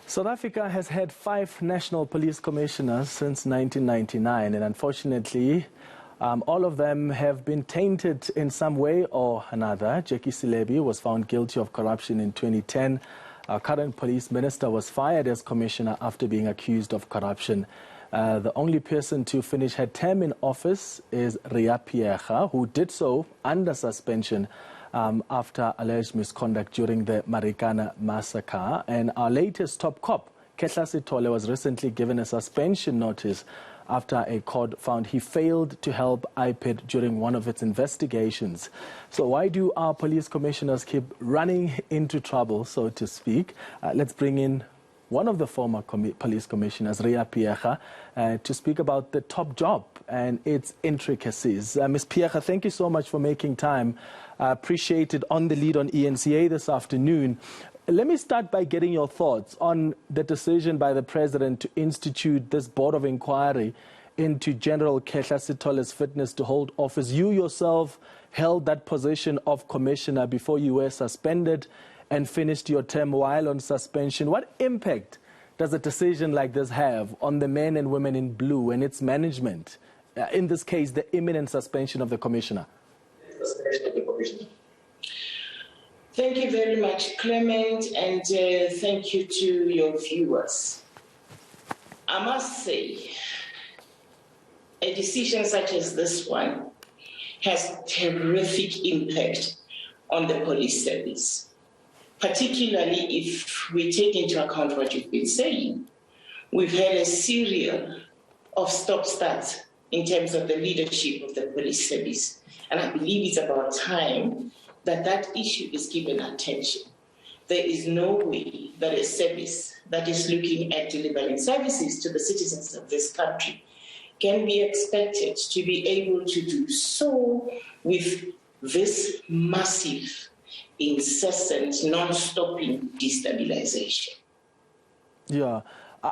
South Africa has had 5 national police commissioners since 1999, and unfortunately, all of them have been tainted in some way or another. Jackie Silebi was found guilty of corruption in 2010. Our current police minister was fired as commissioner after being accused of corruption. The only person to finish her term in office is Riah Phiyega, who did so under suspension after alleged misconduct during the Marikana massacre. And our latest top cop, Riah Phiyega, was recently given a suspension notice after a court found he failed to help IPID during one of its investigations. So why do our police commissioners keep running into trouble, so to speak? Let's bring in one of the former police commissioners, Riah Phiyega, to speak about the top job and its intricacies. Ms. Phiyega, thank you so much for making time. Appreciate it on the lead on eNCA this afternoon. Let me start by getting your thoughts on the decision by the president to institute this board of inquiry into General Riah Phiyega's fitness to hold office. You yourself held that position of commissioner before you were suspended and finished your term while on suspension. What impact does a decision like this have on the men and women in blue and its management? In this case, the imminent suspension of the commissioner. Thank you very much, Clement, and thank you to your viewers. I must say, a decision such as this one has terrific impact on the police service, particularly if we take into account what you've been saying. We've had a series of stop-starts in terms of the leadership of the police service, and I believe it's about time that that issue is given attention. There is no way that a service that is looking at delivering services to the citizens of this country can be expected to be able to do so with this massive, incessant, non-stopping destabilization. Yeah.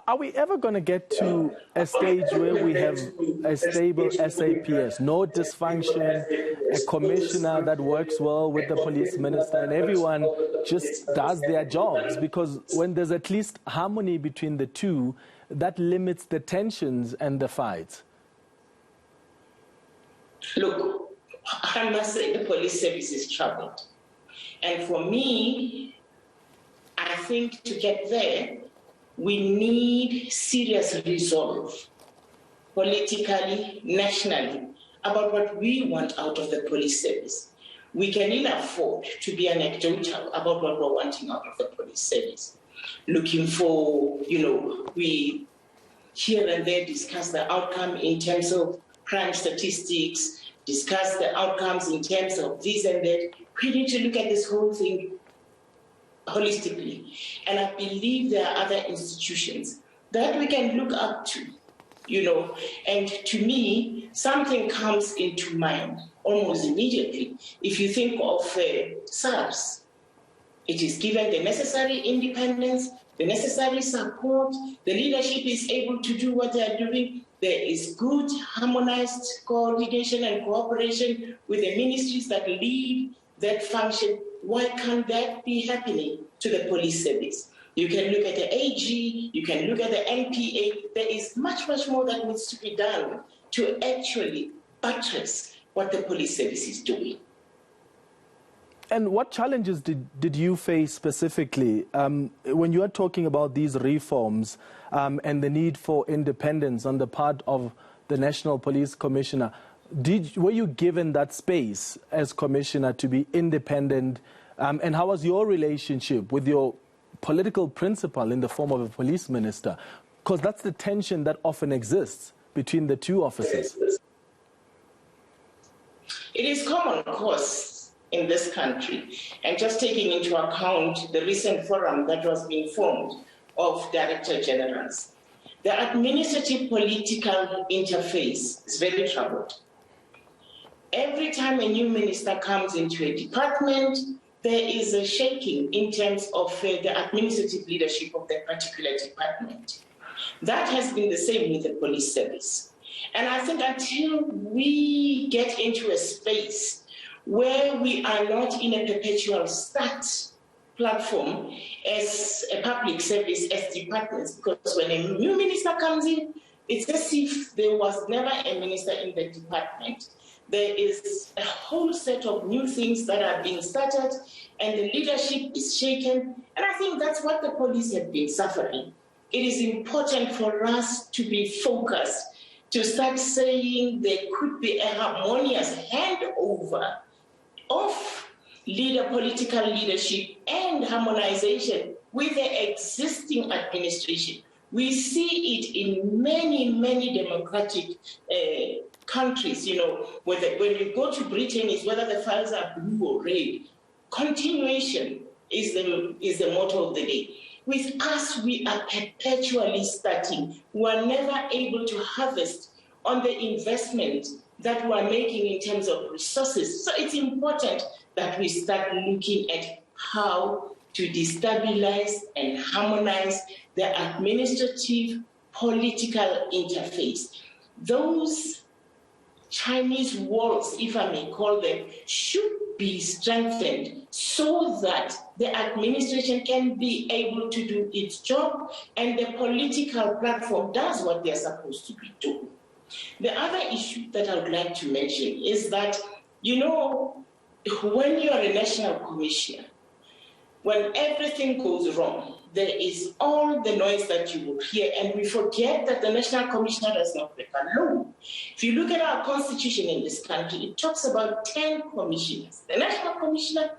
Are we ever going to get to a stage where we have a stable SAPs, no dysfunction, a commissioner that works well with the police minister, and everyone just does their jobs? Because when there's at least harmony between the two, that limits the tensions and the fights. Look, I must say the police service is troubled. And for me, I think to get there, we need serious resolve, politically, nationally, about what we want out of the police service. We can ill afford to be anecdotal about what we're wanting out of the police service. Looking for, we here and there discuss the outcome in terms of crime statistics, discuss the outcomes in terms of this and that. We need to look at this whole thing holistically. And I believe there are other institutions that we can look up to, and to me, something comes into mind almost immediately. If you think of SAPs, it is given the necessary independence, the necessary support, the leadership is able to do what they are doing. There is good harmonized coordination and cooperation with the ministries that lead that function. Why can't that be happening to the police service? You can look at the AG, you can look at the NPA. There is much, much more that needs to be done to actually buttress what the police service is doing. And what challenges did you face specifically when you are talking about these reforms and the need for independence on the part of the National Police Commissioner? Were you given that space as commissioner to be independent? And how was your relationship with your political principal in the form of a police minister? Because that's the tension that often exists between the two offices. It is common course in this country. And just taking into account the recent forum that was being formed of Director Generals, the administrative political interface is very troubled. Every time a new minister comes into a department, there is a shaking in terms of the administrative leadership of that particular department. That has been the same with the police service. And I think until we get into a space where we are not in a perpetual state platform as a public service, as departments, because when a new minister comes in, it's as if there was never a minister in the department. There is a whole set of new things that are being started, and the leadership is shaken. And I think that's what the police have been suffering. It is important for us to be focused, to start saying there could be a harmonious handover of political leadership and harmonization with the existing administration. We see it in many, many democratic countries. You know, when you go to Britain, it's whether the files are blue or red. Continuation is the motto of the day. With us, we are perpetually starting. We are never able to harvest on the investment that we are making in terms of resources. So it's important that we start looking at how to destabilize and harmonize the administrative political interface. Those Chinese walls, if I may call them, should be strengthened so that the administration can be able to do its job and the political platform does what they're supposed to be doing. The other issue that I would like to mention is that, you know, when you're a national commissioner, when everything goes wrong, there is all the noise that you will hear, and we forget that the national commissioner does not work alone. If you look at our constitution in this country, it talks about 10 commissioners, the national commissioner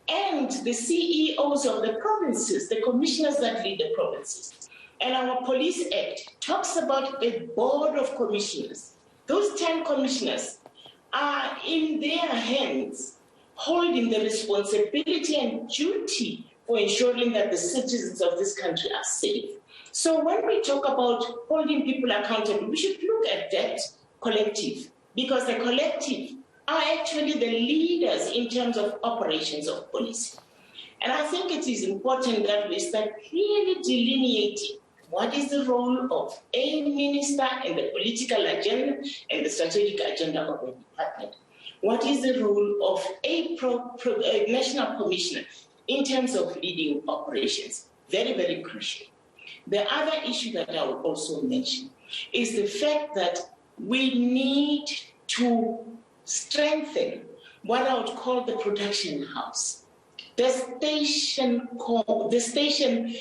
and the CEOs of the provinces, the commissioners that lead the provinces. And our Police Act talks about a board of commissioners. Those 10 commissioners are in their hands holding the responsibility and duty for ensuring that the citizens of this country are safe. So when we talk about holding people accountable, we should look at that collective, because the collective are actually the leaders in terms of operations of police. And I think it is important that we start clearly delineating what is the role of a minister in the political agenda and the strategic agenda of the department. What is the role of a national commissioner in terms of leading operations? Very, very crucial. The other issue that I will also mention is the fact that we need to strengthen what I would call the production house. The police station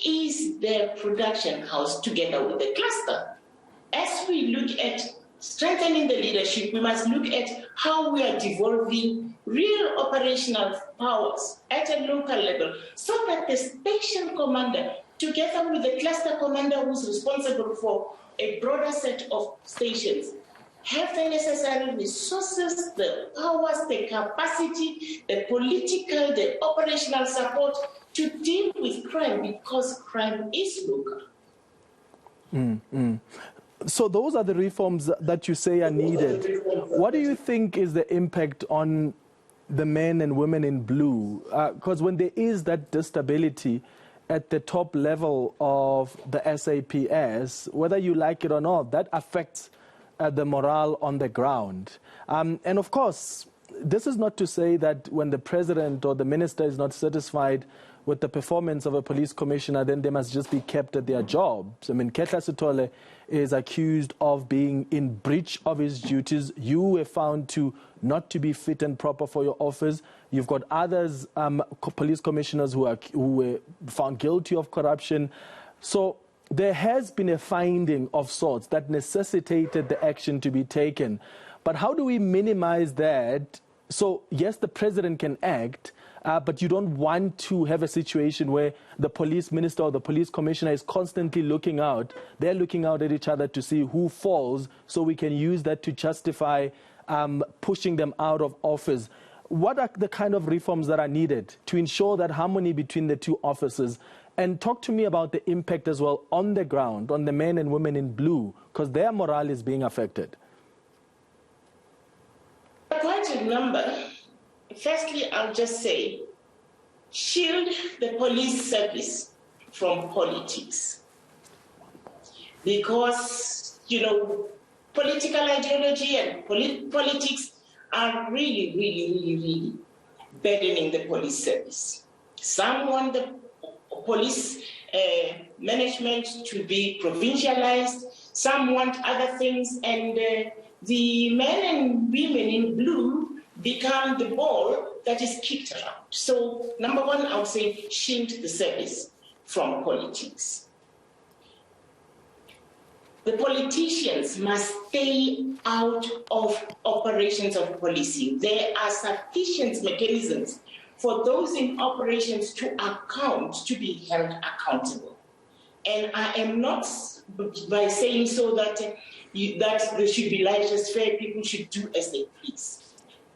is the production house together with the cluster. As we look at strengthening the leadership, we must look at how we are devolving real operational powers at a local level so that the station commander, together with the cluster commander who's responsible for a broader set of stations, have the necessary resources, the powers, the capacity, the political, the operational support to deal with crime, because crime is local. So those are the reforms that you say are needed. What do you think is the impact on the men and women in blue? Because when there is that instability at the top level of the SAPs, whether you like it or not, that affects the morale on the ground. And of course, this is not to say that when the president or the minister is not satisfied with the performance of a police commissioner, then they must just be kept at their jobs. I mean, Ketla Sithole is accused of being in breach of his duties. You were found to not to be fit and proper for your office. You've got others, police commissioners who were found guilty of corruption. So there has been a finding of sorts that necessitated the action to be taken. But how do we minimize that? So yes, the president can act, but you don't want to have a situation where the police minister or the police commissioner is constantly looking out. They're looking out at each other to see who falls, so we can use that to justify pushing them out of office. What are the kind of reforms that are needed to ensure that harmony between the two offices? And talk to me about the impact as well on the ground, on the men and women in blue, because their morale is being affected. Quite a number. Firstly, I'll just say, shield the police service from politics. Because, you know, political ideology and politics are really burdening the police service. Some want the police management to be provincialized. Some want other things, and the men and women in blue become the ball that is kicked around. So, number one, I would say shield the service from politics. The politicians must stay out of operations of policing. There are sufficient mechanisms for those in operations to be held accountable. And I am not by saying so that there should be laissez-faire, people should do as they please.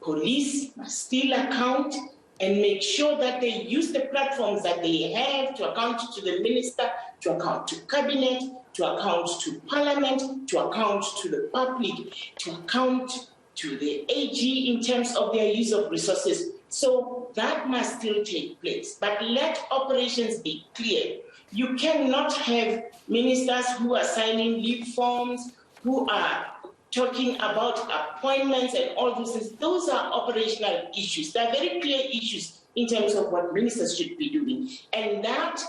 Police must still account and make sure that they use the platforms that they have to account to the minister, to account to cabinet, to account to parliament, to account to the public, to account to the AG in terms of their use of resources. So that must still take place. But let operations be clear. You cannot have ministers who are signing leave forms, who are talking about appointments and all those things. Those are operational issues. They are very clear issues in terms of what ministers should be doing. And that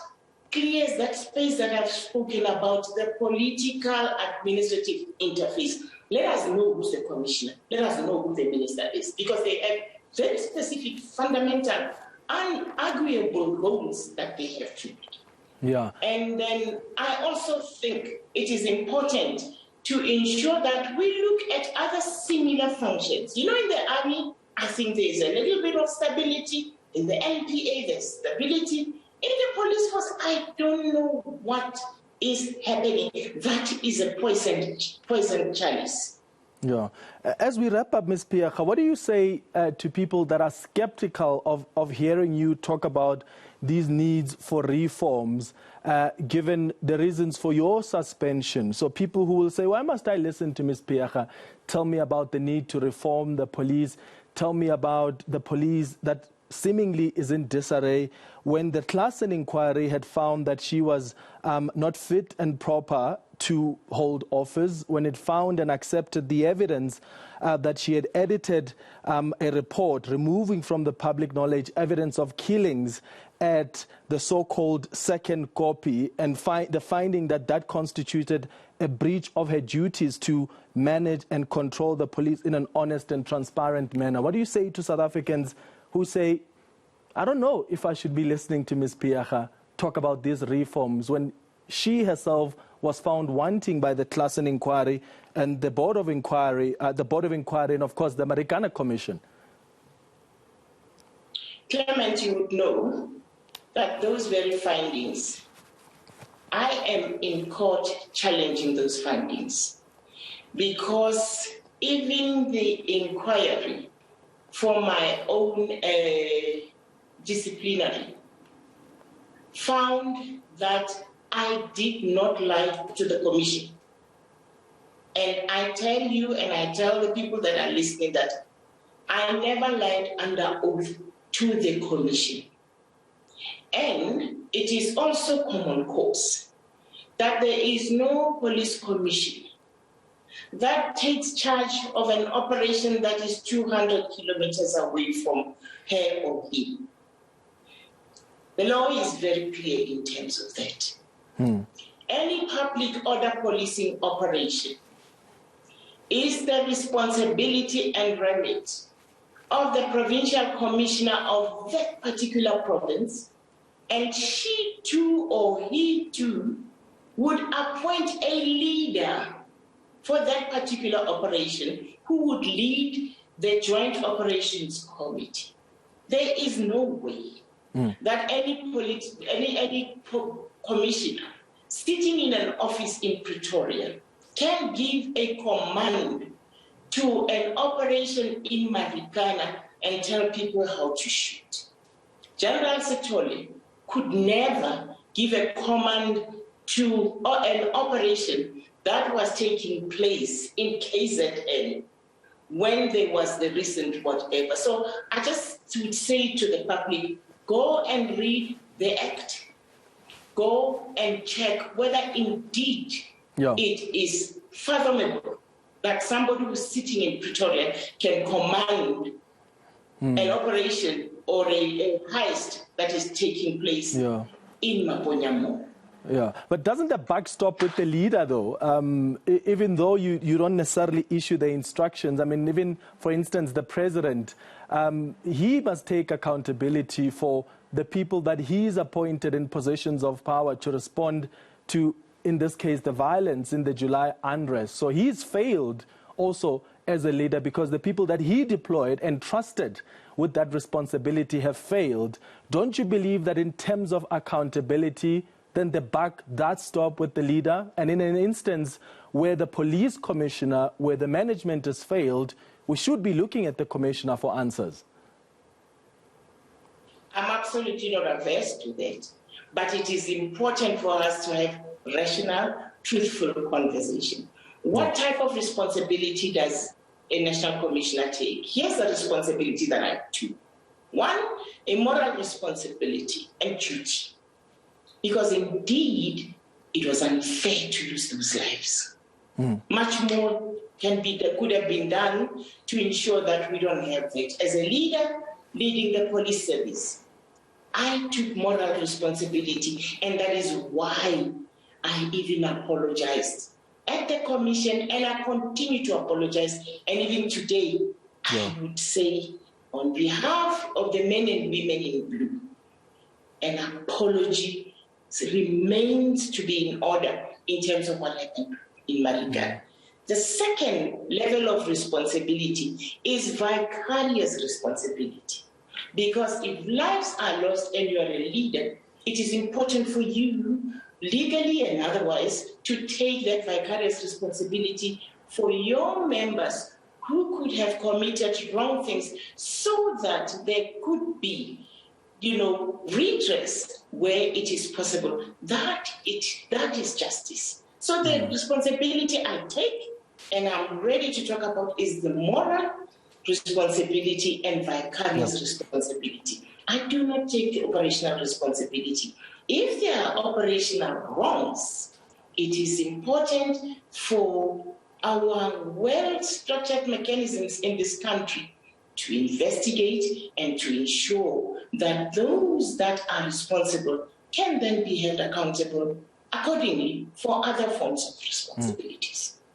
clears that space that I've spoken about, the political administrative interface. Let us know who's the commissioner. Let us know who the minister is, because they have very specific, fundamental, unarguable roles that they have to play. Yeah. And then I also think it is important to ensure that we look at other similar functions. You know, in the army, I think there is a little bit of stability. In the NPA, there's stability. In the police force, I don't know what is happening. That is a poison chalice. Yeah. As we wrap up, Ms. Phiyega, what do you say to people that are skeptical of hearing you talk about these needs for reforms, given the reasons for your suspension? So people who will say, why must I listen to Ms. Phiyega? Tell me about the need to reform the police. Tell me about the police that seemingly is in disarray, when the Klassen inquiry had found that she was not fit and proper to hold office, when it found and accepted the evidence that she had edited a report removing from the public knowledge evidence of killings at the so-called second copy, and the finding that that constituted a breach of her duties to manage and control the police in an honest and transparent manner. What do you say to South Africans who say, I don't know if I should be listening to Ms. Phiyega talk about these reforms, when she herself was found wanting by the Klassen inquiry and the Board of Inquiry, and of course the Marikana Commission? Clement, you would know that those very findings, I am in court challenging those findings, because even the inquiry for my own disciplinary found that I did not lie to the commission. And I tell you, and I tell the people that are listening, that I never lied under oath to the commission. And it is also common cause that there is no police commission that takes charge of an operation that is 200 kilometers away from her or him. The law is very clear in terms of that. Any public order policing operation is the responsibility and remit of the provincial commissioner of that particular province, and she too or he too would appoint a leader for that particular operation who would lead the Joint Operations Committee. There is no way that any commissioner sitting in an office in Pretoria can give a command to an operation in Marikana and tell people how to shoot. General Setole could never give a command to an operation that was taking place in KZN when there was the recent whatever. So I just would say to the public, go and read the Act. Go and check whether indeed it is fathomable that somebody who's sitting in Pretoria can command an operation or a heist that is taking place in Maponyamo. Yeah, but doesn't the buck stop with the leader, though? Even though you don't necessarily issue the instructions, I mean, even, for instance, the president, he must take accountability for the people that he's appointed in positions of power to respond to, in this case, the violence in the July unrest. So he's failed also as a leader because the people that he deployed and trusted with that responsibility have failed. Don't you believe that in terms of accountability, then the buck does stop with the leader? And in an instance where the police commissioner, where the management has failed, we should be looking at the commissioner for answers. I'm absolutely not averse to that. But it is important for us to have rational, truthful conversation. What type of responsibility does a national commissioner take? Here's the responsibility that I have two. One, a moral responsibility and duty. Because indeed, it was unfair to lose those lives. Much more could have been done to ensure that we don't have that. As a leader leading the police service, I took moral responsibility, and that is why I even apologized at the commission, and I continue to apologize. And even today, I would say, on behalf of the men and women in blue, an apology remains to be in order in terms of what happened in Marigan. The second level of responsibility is vicarious responsibility. Because if lives are lost and you are a leader, it is important for you, legally and otherwise, to take that vicarious responsibility for your members who could have committed wrong things, so that there could be, redress where it is possible. That is justice. So the responsibility I take, and I'm ready to talk about, is the moral responsibility and vicarious responsibility. I do not take the operational responsibility. If there are operational wrongs, it is important for our well-structured mechanisms in this country to investigate and to ensure that those that are responsible can then be held accountable accordingly for other forms of responsibilities.